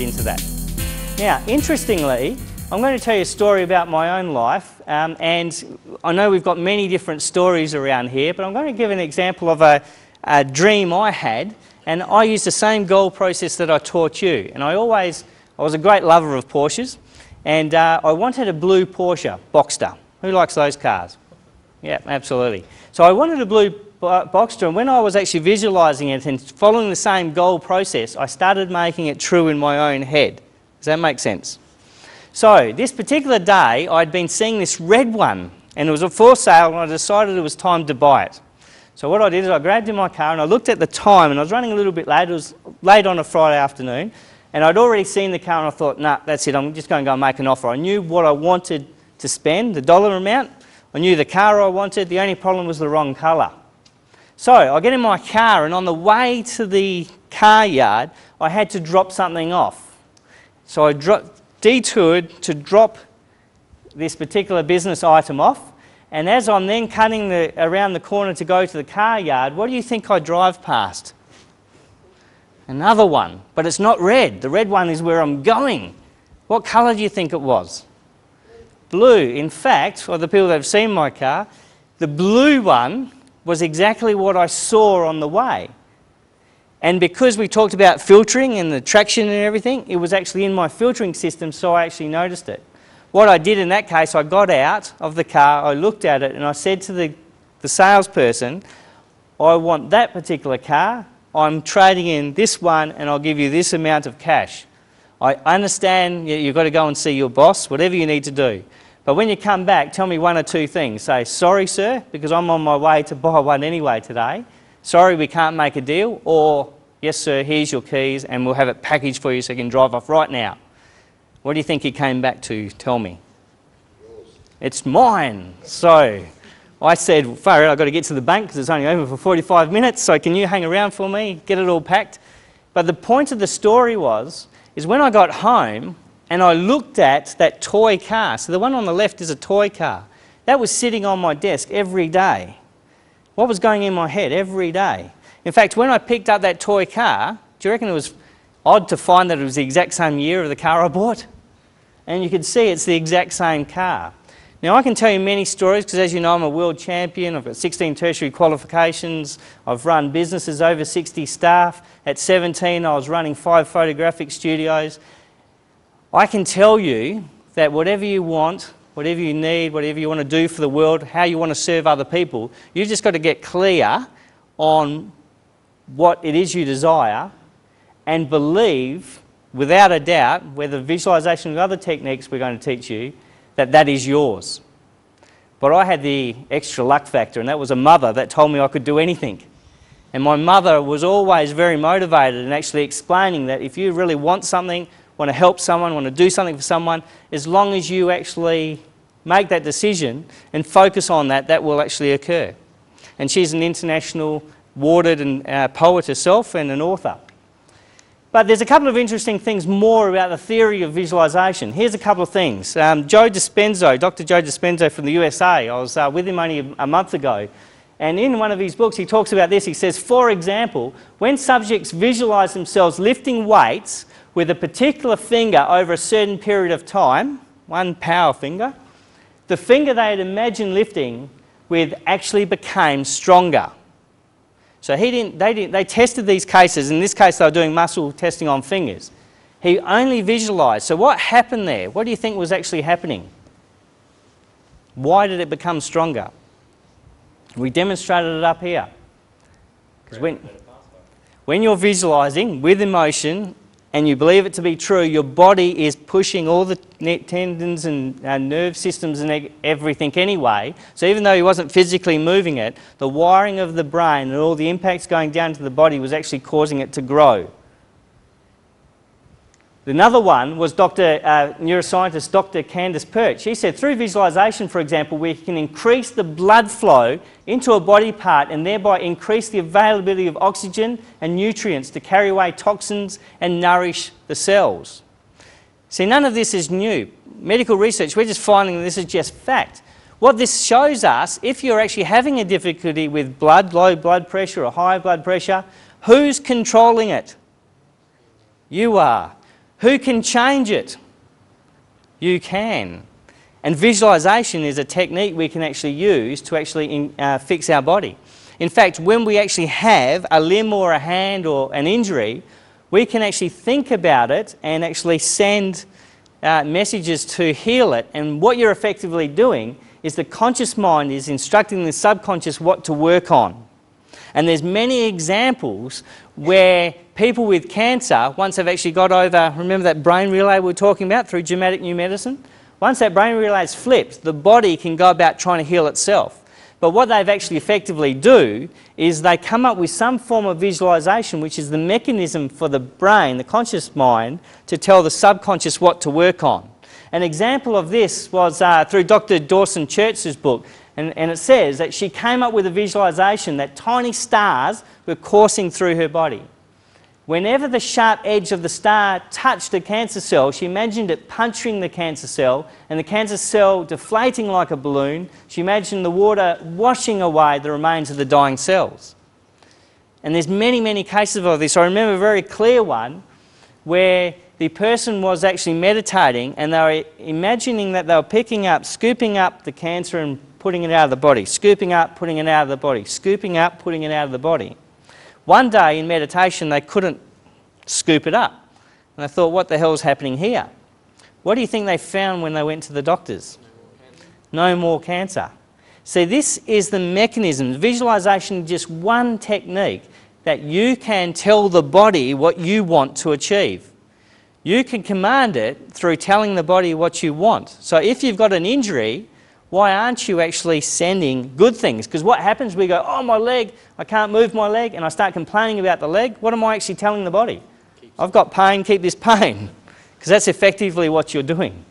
into that. Now, interestingly, I'm going to tell you a story about my own life, and I know we've got many different stories around here, but I'm going to give an example of a dream I had, and I used the same goal process that I taught you. And I was a great lover of Porsches, and I wanted a blue Porsche Boxster. Who likes those cars? Yeah, absolutely. So I wanted a blue Boxster, and when I was actually visualising it and following the same goal process, I started making it true in my own head. Does that make sense? So this particular day, I'd been seeing this red one, and it was for sale, and I decided it was time to buy it. So what I did is I grabbed in my car and I looked at the time, and I was running a little bit late. It was late on a Friday afternoon, and I'd already seen the car, and I thought, nah, that's it, I'm just going to go and make an offer. I knew what I wanted to spend, the dollar amount. I knew the car I wanted. The only problem was the wrong colour. So I get in my car, and on the way to the car yard, I had to drop something off. So I detoured to drop this particular business item off, and as I'm then cutting around the corner to go to the car yard, what do you think I drive past? Another one, but it's not red. The red one is where I'm going. What colour do you think it was? Blue. In fact, for the people that have seen my car, the blue one was exactly what I saw on the way. And because we talked about filtering and the traction and everything, it was actually in my filtering system, so I actually noticed it. What I did in that case, I got out of the car, I looked at it, and I said to the salesperson, I want that particular car, I'm trading in this one, and I'll give you this amount of cash. I understand you've got to go and see your boss, whatever you need to do. But when you come back, tell me one or two things. Say, sorry, sir, because I'm on my way to buy one anyway today. Sorry, we can't make a deal. Or, yes, sir, here's your keys, and we'll have it packaged for you so you can drive off right now. What do you think he came back to tell me? Yours. It's mine. So I said, far out, I've got to get to the bank because it's only open for 45 minutes, so can you hang around for me, get it all packed? But the point of the story is when I got home, and I looked at that toy car. So the one on the left is a toy car. That was sitting on my desk every day. What was going in my head every day? In fact, when I picked up that toy car, do you reckon it was odd to find that it was the exact same year of the car I bought? And you could see it's the exact same car. Now, I can tell you many stories because, as you know, I'm a world champion. I've got 16 tertiary qualifications. I've run businesses, over 60 staff. At 17, I was running 5 photographic studios. I can tell you that whatever you want, whatever you need, whatever you want to do for the world, how you want to serve other people, you've just got to get clear on what it is you desire and believe, without a doubt, whether visualization or other techniques we're going to teach you, that that is yours. But I had the extra luck factor, and that was a mother that told me I could do anything. And my mother was always very motivated and actually explaining that if you really want something, want to help someone, want to do something for someone, as long as you actually make that decision and focus on that, that will actually occur. And she's an international awarded and poet herself and an author. But there's a couple of interesting things more about the theory of visualization. Here's a couple of things. Dr. Joe Dispenza from the USA, I was with him only a month ago, and in one of his books he talks about this. He says, for example, when subjects visualize themselves lifting weights with a particular finger over a certain period of time, one power finger, the finger they had imagined lifting with actually became stronger. So they tested these cases. In this case, they were doing muscle testing on fingers. He only visualized. So what happened there? What do you think was actually happening? Why did it become stronger? We demonstrated it up here. Because when you're visualizing with emotion and you believe it to be true, your body is pushing all the tendons and nerve systems and everything anyway. So even though he wasn't physically moving it, the wiring of the brain and all the impacts going down to the body was actually causing it to grow. Another one was neuroscientist Dr. Candace Perch. She said through visualization, for example, we can increase the blood flow into a body part and thereby increase the availability of oxygen and nutrients to carry away toxins and nourish the cells. See, none of this is new. Medical research, we're just finding that this is just fact. What this shows us, if you're actually having a difficulty with low blood pressure or high blood pressure, who's controlling it? You are. Who can change it? You can. And visualization is a technique we can actually use to actually fix our body. In fact, when we actually have a limb or a hand or an injury, we can actually think about it and actually send messages to heal it. And what you're effectively doing is the conscious mind is instructing the subconscious what to work on. And there's many examples where people with cancer, once they've actually got over, remember that brain relay we were talking about through genetic new medicine? Once that brain relay is flipped, the body can go about trying to heal itself. But what they've actually effectively do is they come up with some form of visualization, which is the mechanism for the brain, the conscious mind, to tell the subconscious what to work on. An example of this was through Dr. Dawson Church's book, and it says that she came up with a visualization that tiny stars were coursing through her body. Whenever the sharp edge of the star touched a cancer cell, she imagined it puncturing the cancer cell and the cancer cell deflating like a balloon. She imagined the water washing away the remains of the dying cells. And there's many, many cases of this. I remember a very clear one where the person was actually meditating and they were imagining that they were picking up, scooping up the cancer and putting it out of the body, scooping up, putting it out of the body, scooping up, putting it out of the body. One day in meditation they couldn't scoop it up. And I thought, what the hell is happening here? What do you think they found when they went to the doctors? No more cancer. See, this is the mechanism. Visualization is just one technique that you can tell the body what you want to achieve. You can command it through telling the body what you want. So if you've got an injury, why aren't you actually sending good things? Because what happens, we go, oh, my leg, I can't move my leg, and I start complaining about the leg. What am I actually telling the body? I've got pain, keep this pain. Because that's effectively what you're doing.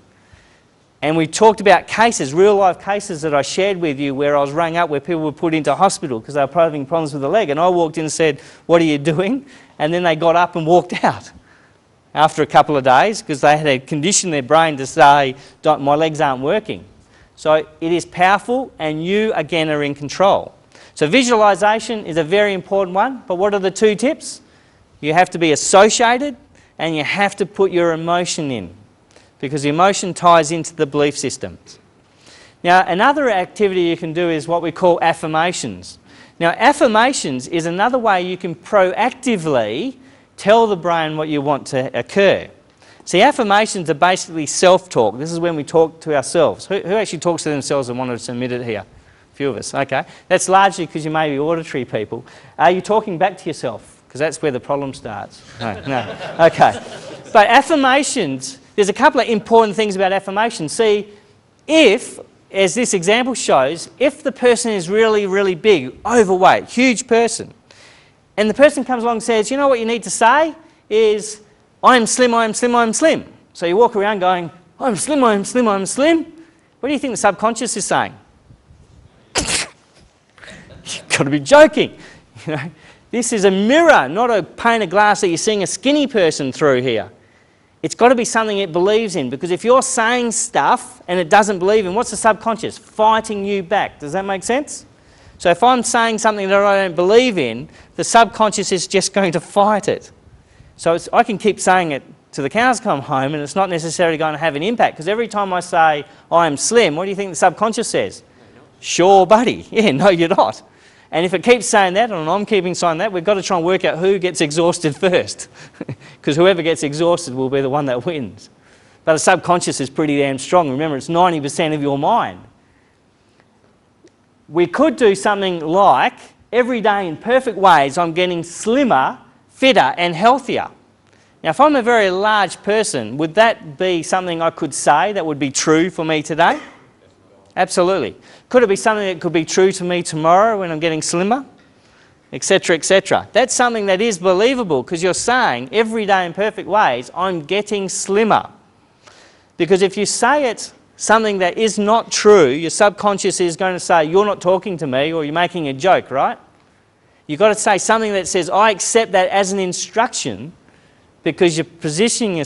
And we talked about cases, real-life cases that I shared with you where I was rung up, where people were put into hospital because they were having problems with the leg. And I walked in and said, what are you doing? And then they got up and walked out after a couple of days because they had conditioned their brain to say, my legs aren't working. So it is powerful and you, again, are in control. So visualization is a very important one, but what are the two tips? You have to be associated and you have to put your emotion in because the emotion ties into the belief systems. Now, another activity you can do is what we call affirmations. Now, affirmations is another way you can proactively tell the brain what you want to occur. See, affirmations are basically self-talk. This is when we talk to ourselves. Who actually talks to themselves and wanted to submit it here? A few of us, okay. That's largely because you may be auditory people. Are you talking back to yourself? Because that's where the problem starts. No. Okay. But affirmations, there's a couple of important things about affirmations. See, if, as this example shows, if the person is really, really big, overweight, huge person, and the person comes along and says, you know what you need to say is, I'm slim, I'm slim, I'm slim. So you walk around going, I'm slim, I'm slim, I'm slim. What do you think the subconscious is saying? You've got to be joking. You know, this is a mirror, not a pane of glass that you're seeing a skinny person through here. It's got to be something it believes in, because if you're saying stuff and it doesn't believe in, what's the subconscious? Fighting you back. Does that make sense? So if I'm saying something that I don't believe in, the subconscious is just going to fight it. So I can keep saying it till the cows come home and it's not necessarily going to have an impact, because every time I say I'm slim, what do you think the subconscious says? Sure, buddy. Yeah, no, you're not. And if it keeps saying that, and I'm keeping saying that, we've got to try and work out who gets exhausted first. Because whoever gets exhausted will be the one that wins. But the subconscious is pretty damn strong. Remember, it's 90% of your mind. We could do something like, every day in perfect ways, I'm getting slimmer, fitter and healthier. Now, if I'm a very large person, would that be something I could say that would be true for me today? Absolutely. Could it be something that could be true to me tomorrow when I'm getting slimmer? Etc., etc. That's something that is believable, because you're saying every day in perfect ways, I'm getting slimmer. Because if you say it something that is not true, your subconscious is going to say, you're not talking to me, or you're making a joke, right? You've got to say something that says, I accept that as an instruction, because you're positioning